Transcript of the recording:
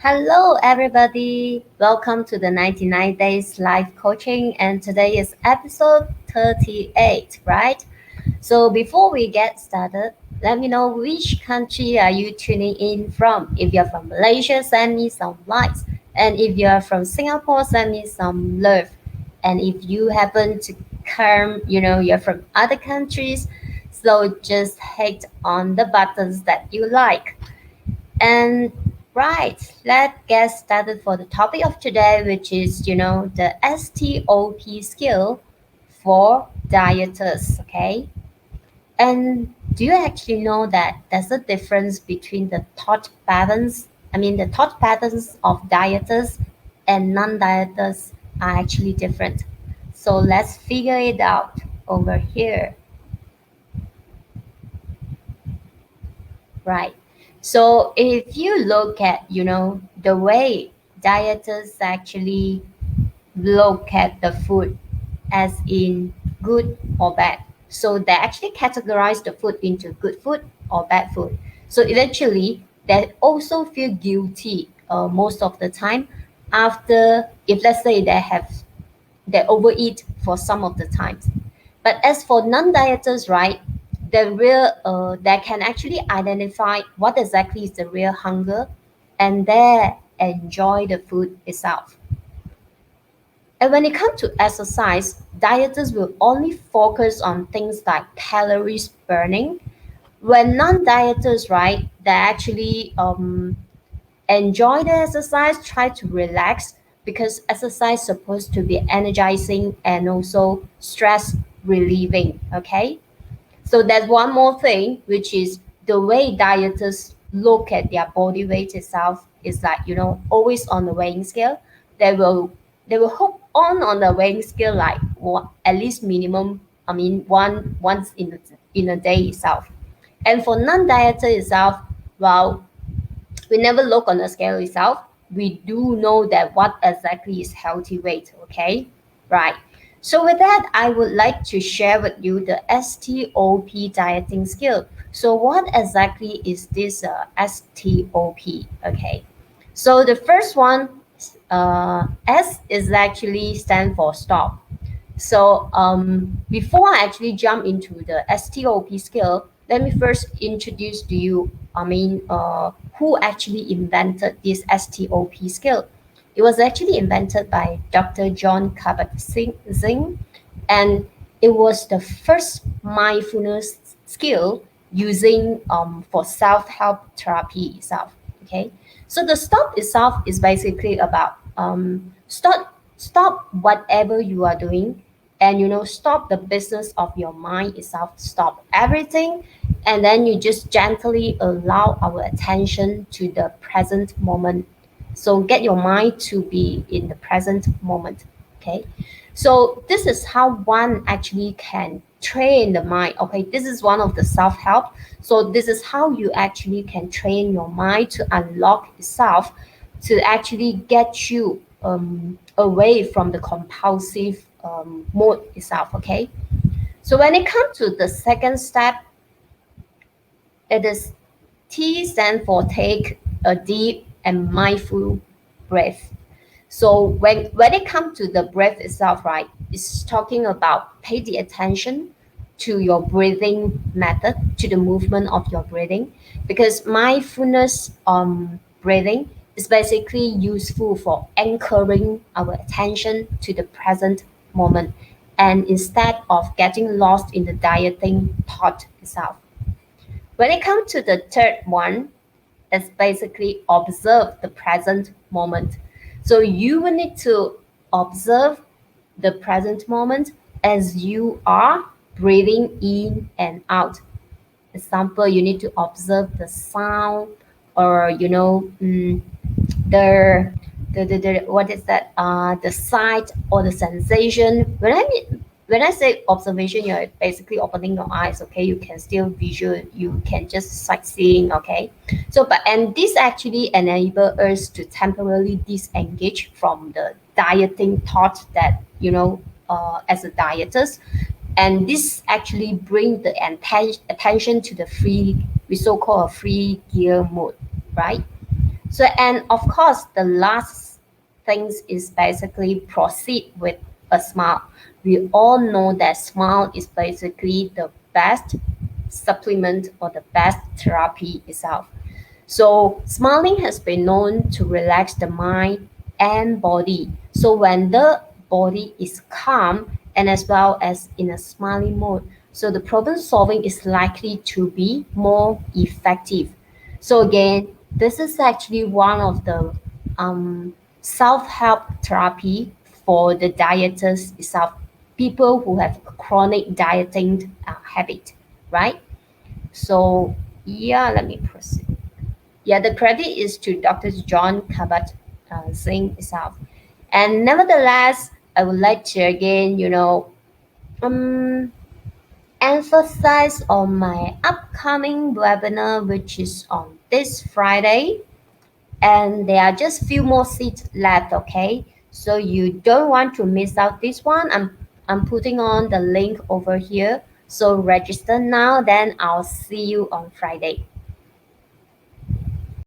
Hello, everybody. Welcome to the 99 Days Life Coaching, and today is episode 38, right? So, before we get started, let me know which country are you tuning in from. If you're from Malaysia, send me some likes, and if you're from Singapore, send me some love. And if you happen to come, you're from other countries, so just hit on the buttons that you like. And right, let's get started for the topic of today, which is, the S.T.O.P skill for dieters. Okay. And do you actually know that there's a difference between the thought patterns? I mean, the thought patterns of dieters and non-dieters are actually different. So let's figure it out over here. Right. So if you look at, the way dieters actually look at the food as in good or bad. So they actually categorize the food into good food or bad food. So eventually they also feel guilty most of the time after, if let's say they overeat for some of the times. But as for non-dieters, right, they can actually identify what exactly is the real hunger, and they enjoy the food itself. And when it comes to exercise, dieters will only focus on things like calories burning. When non-dieters, right, they actually enjoy the exercise, try to relax because exercise is supposed to be energizing and also stress relieving. Okay. So there's one more thing, which is the way dieters look at their body weight itself is like, always on the weighing scale. They will they will hook on the weighing scale like at least minimum, I mean once in a day itself. And for non-dieter itself, well, we never look on the scale itself. We do know that what exactly is healthy weight, okay? Right. So with that, I would like to share with you the S.T.O.P dieting skill. So what exactly is this S.T.O.P? Okay. So the first one, S is actually stand for stop. So before I actually jump into the S.T.O.P skill, let me first introduce to you, who actually invented this S.T.O.P skill. It was actually invented by Dr. John Kabat-Zinn, and it was the first mindfulness skill using for self-help therapy itself. Okay, so the stop itself is basically about stop whatever you are doing, and stop the business of your mind itself, stop everything, and then you just gently allow our attention to the present moment. So get your mind to be in the present moment. Okay, so this is how one actually can train the mind. Okay, this is one of the self-help. So this is how you actually can train your mind to unlock itself, to actually get you away from the compulsive mode itself. Okay, so when it comes to the second step, it is T stand for take a deep and mindful breath. So when it comes to the breath itself, right, it's talking about pay the attention to your breathing method, to the movement of your breathing, because mindfulness breathing is basically useful for anchoring our attention to the present moment, and instead of getting lost in the dieting thought itself. When it comes to the third one, it's basically observe the present moment. So you will need to observe the present moment as you are breathing in and out. Example, you need to observe the sound, or the the what is that, the sight or the sensation. When I say observation, you're basically opening your eyes. Okay, you can still visual, you can just sightseeing. Okay, so and this actually enable us to temporarily disengage from the dieting thought that as a dietist, and this actually bring the attention to the free, we so call a free gear mode, right? So, and of course, the last things is basically proceed with a smile. We all know that smile is basically the best supplement or the best therapy itself. So, smiling has been known to relax the mind and body. So, when the body is calm and as well as in a smiling mode, so the problem solving is likely to be more effective. So, again, this is actually one of the um, self help therapy for the dieters itself, people who have chronic dieting habit, right? So, yeah, let me proceed. Yeah, the credit is to Dr. John Kabat Singh itself. And nevertheless, I would like to again, um, emphasize on my upcoming webinar, which is on this Friday. And there are just few more seats left, okay? So you don't want to miss out this one. I'm putting on the link over here. So register now, then I'll see you on Friday.